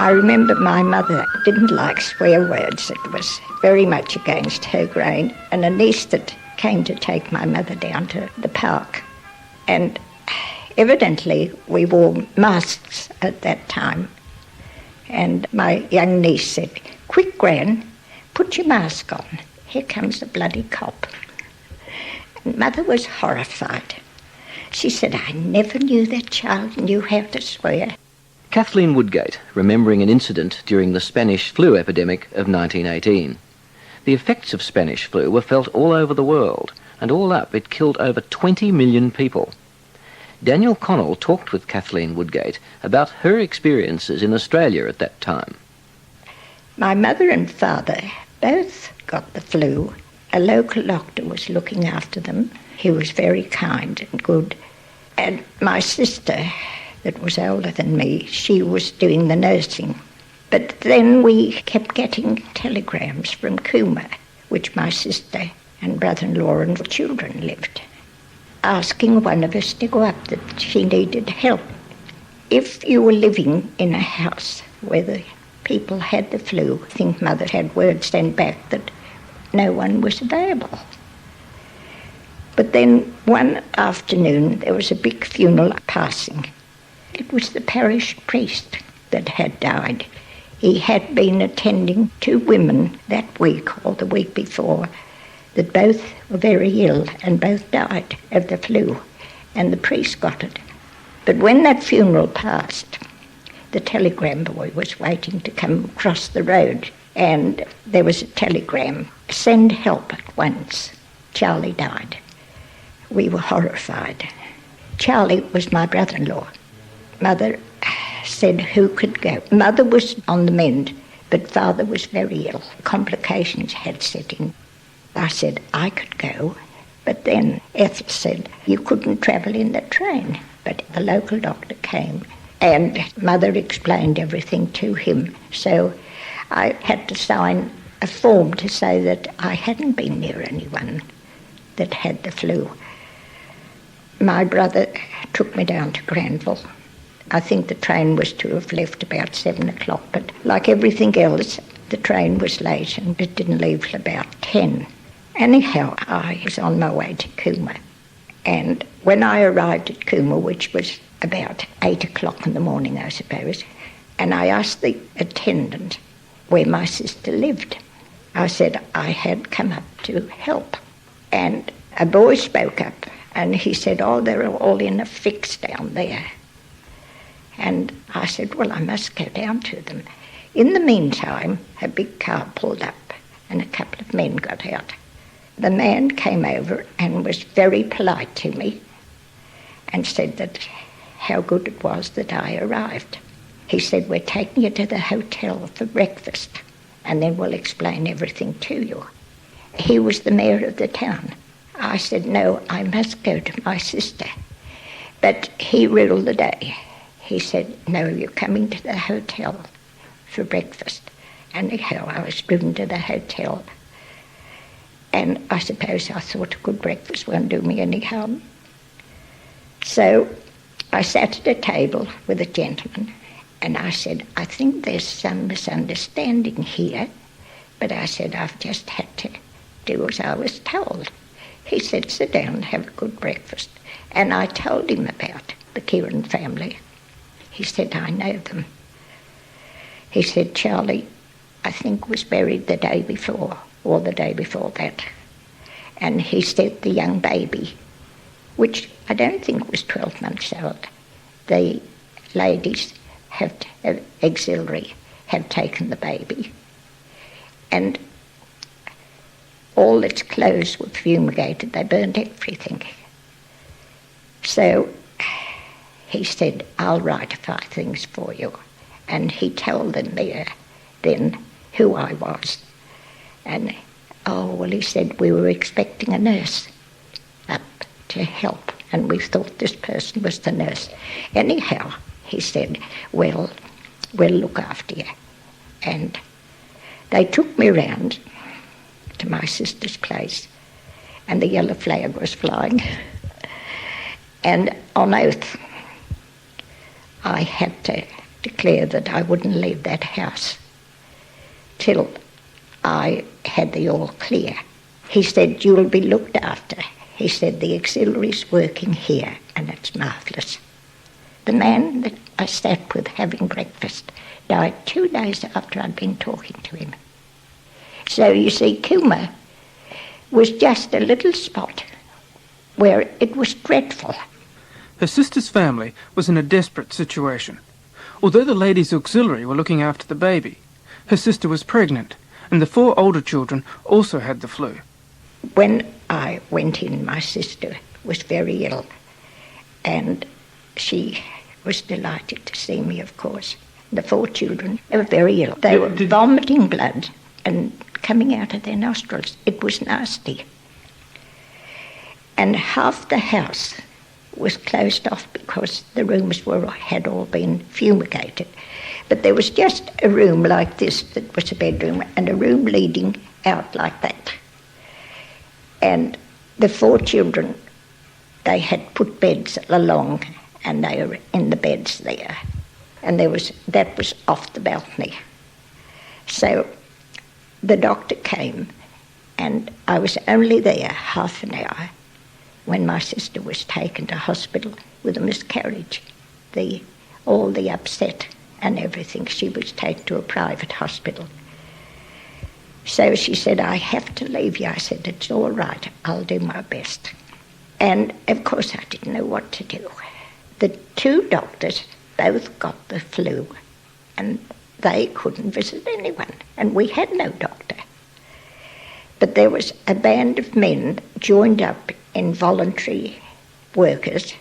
I remember my mother didn't like swear words. It was very much against her grain. And a niece that came to take my mother down to the park. And evidently we wore masks at that time. And my young niece said, "Quick, Gran, put your mask on. Here comes the bloody cop." And Mother was horrified. She said, "I never knew that child knew how to swear." Kathleen Woodgate, remembering an incident during the Spanish flu epidemic of 1918. The effects of Spanish flu were felt all over the world, and all up it killed over 20 million people. Daniel Connell talked with Kathleen Woodgate about her experiences in Australia at that time. My mother and father both got the flu. A local doctor was looking after them. He was very kind and good. And my sister, that was older than me, she was doing the nursing. But then we kept getting telegrams from Cooma, which my sister and brother-in-law and children lived, asking one of us to go up, that she needed help. If you were living in a house where the people had the flu, I think Mother had word sent back that no one was available. But then one afternoon there was a big funeral passing. It was the parish priest that had died. He had been attending 2 women that week or the week before that both were very ill and both died of the flu, and the priest got it. But when that funeral passed, the telegram boy was waiting to come across the road, and there was a telegram, "Send help at once. Charlie died." We were horrified. Charlie was my brother-in-law. Mother said who could go. Mother was on the mend, but Father was very ill. Complications had set in. I said I could go, but then Ethel said you couldn't travel in the train. But the local doctor came, and Mother explained everything to him. So I had to sign a form to say that I hadn't been near anyone that had the flu. My brother took me down to Granville. I think the train was to have left about 7 o'clock, but like everything else, the train was late and it didn't leave till about 10. Anyhow, I was on my way to Cooma, and when I arrived at Cooma, which was about 8 o'clock in the morning, I suppose, and I asked the attendant where my sister lived. I said I had come up to help, and a boy spoke up, and he said, "Oh, they're all in a fix down there." And I said, well, I must go down to them. In the meantime, a big car pulled up and a couple of men got out. The man came over and was very polite to me and said that how good it was that I arrived. He said, "We're taking you to the hotel for breakfast and then we'll explain everything to you." He was the mayor of the town. I said, "No, I must go to my sister." But he ruled the day. He said, "No, you're coming to the hotel for breakfast." Anyhow, I was driven to the hotel, and I suppose I thought a good breakfast won't do me any harm. So I sat at a table with a gentleman, and I said, "I think there's some misunderstanding here," but I said, "I've just had to do as I was told." He said, "Sit down and have a good breakfast." And I told him about the Kieran family. He said, "I know them." He said, "Charlie, I think, was buried the day before, or the day before that." And he said the young baby, which I don't think was 12 months old, the ladies auxiliary have taken the baby, and all its clothes were fumigated. They burnt everything. So he said, "I'll ratify things for you." And he told the mayor then who I was. And, he said, "We were expecting a nurse up to help, and we thought this person was the nurse." Anyhow, he said, "Well, we'll look after you." And they took me round to my sister's place, and the yellow flag was flying. And on oath, I had to declare that I wouldn't leave that house till I had the all clear. He said, you'll be looked after. He said, the auxiliary's working here, and it's marvellous. The man that I sat with having breakfast died 2 days after I'd been talking to him. So you see, Cooma was just a little spot where it was dreadful. Her sister's family was in a desperate situation. Although the ladies' auxiliary were looking after the baby, her sister was pregnant, and the 4 older children also had the flu. When I went in, my sister was very ill, and she was delighted to see me, of course. The 4 children, they were very ill. They were vomiting blood and coming out of their nostrils. It was nasty. And half the house was closed off because the rooms had all been fumigated. But there was just a room like this that was a bedroom, and a room leading out like that. And the 4 children, they had put beds along, and they were in the beds there. And that was off the balcony. So the doctor came, and I was only there half an hour when my sister was taken to hospital with a miscarriage. All the upset and everything, she was taken to a private hospital. So she said, I have to leave you. I said, it's all right, I'll do my best. And of course I didn't know what to do. The 2 doctors both got the flu, and they couldn't visit anyone, and we had no doctor. But there was a band of men joined up in voluntary workers,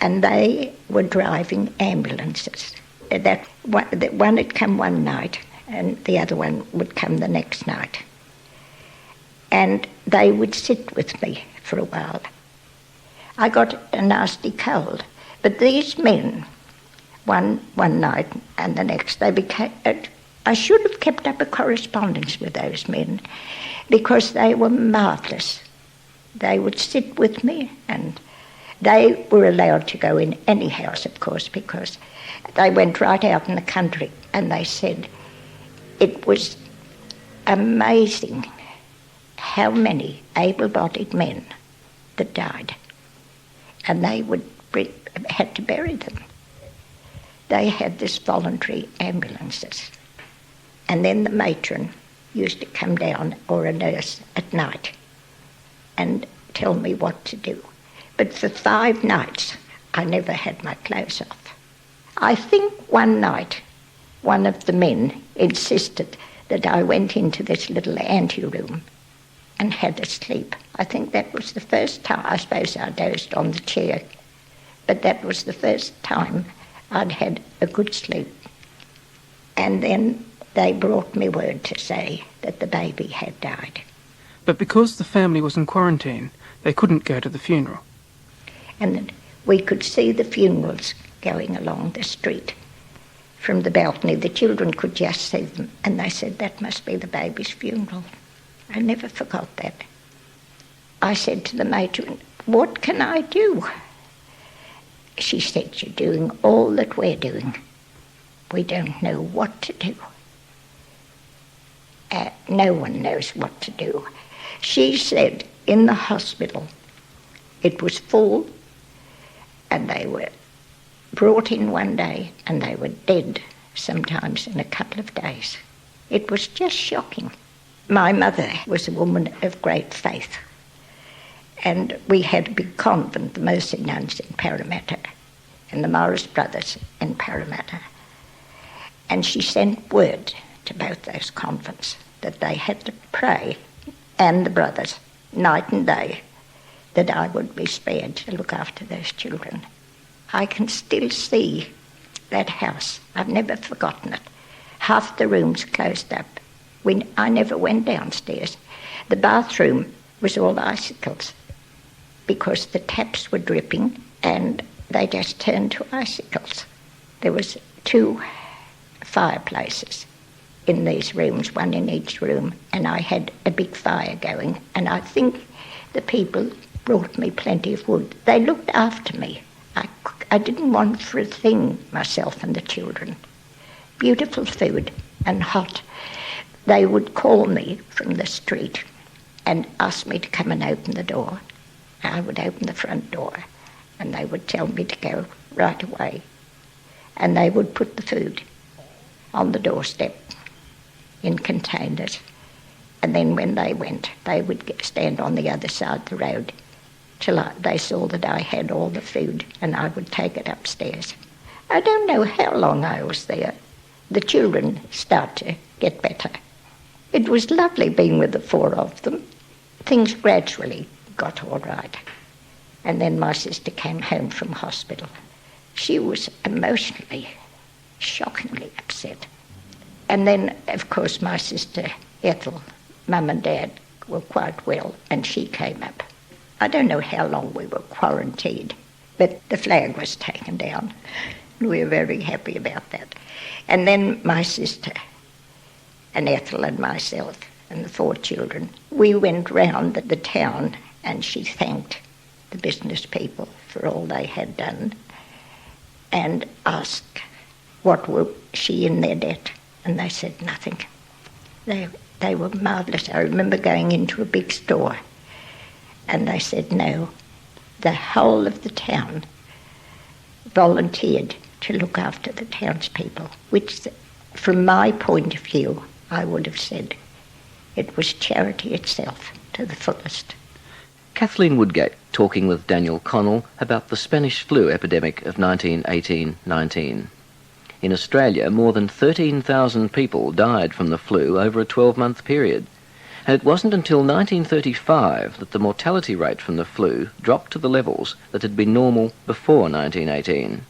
and they were driving ambulances. That one had come one night, and the other one would come the next night. And they would sit with me for a while. I got a nasty cold, but these men, one night and the next, I should have kept up a correspondence with those men because they were marvellous. They would sit with me, and they were allowed to go in any house, of course, because they went right out in the country, and they said it was amazing how many able-bodied men that died, and they had to bury them. They had this voluntary ambulances, and then the matron used to come down, or a nurse, at night and tell me what to do. But for 5 nights I never had my clothes off. I think one night one of the men insisted that I went into this little ante-room and had a sleep. I think that was the first time. I suppose I dozed on the chair, but that was the first time I'd had a good sleep. And then they brought me word to say that the baby had died. But because the family was in quarantine, they couldn't go to the funeral. And we could see the funerals going along the street from the balcony. The children could just see them, and they said, that must be the baby's funeral. I never forgot that. I said to the matron, what can I do? She said, you're doing all that we're doing. We don't know what to do. No one knows what to do. She said in the hospital it was full, and they were brought in one day and they were dead sometimes in a couple of days. It was just shocking. My mother was a woman of great faith, and we had a big convent, the Mercy Nuns in Parramatta and the Morris Brothers in Parramatta, and she sent word to both those convents that they had to pray, and the brothers, night and day, that I would be spared to look after those children. I can still see that house. I've never forgotten it. Half the rooms closed up. I never went downstairs. The bathroom was all icicles because the taps were dripping and they just turned to icicles. There was 2 fireplaces in these rooms, one in each room, and I had a big fire going, and I think the people brought me plenty of wood. They looked after me. I didn't want for a thing, myself and the children. Beautiful food and hot. They would call me from the street and ask me to come and open the door. I would open the front door and they would tell me to go right away. And they would put the food on the doorstep in containers. And then when they went, they would stand on the other side of the road till they saw that I had all the food, and I would take it upstairs. I don't know how long I was there. The children start to get better. It was lovely being with the four of them. Things gradually got all right. And then my sister came home from hospital. She was emotionally, shockingly upset. And then, of course, my sister Ethel, Mum and Dad were quite well, and she came up. I don't know how long we were quarantined, but the flag was taken down. We were very happy about that. And then my sister and Ethel and myself and the four children, we went round the town and she thanked the business people for all they had done and asked what were she in their debt, and they said nothing. They were marvellous. I remember going into a big store and they said no. The whole of the town volunteered to look after the townspeople, which from my point of view I would have said it was charity itself to the fullest. Kathleen Woodgate talking with Daniel Connell about the Spanish flu epidemic of 1918-19. In Australia, more than 13,000 people died from the flu over a 12-month period. And it wasn't until 1935 that the mortality rate from the flu dropped to the levels that had been normal before 1918.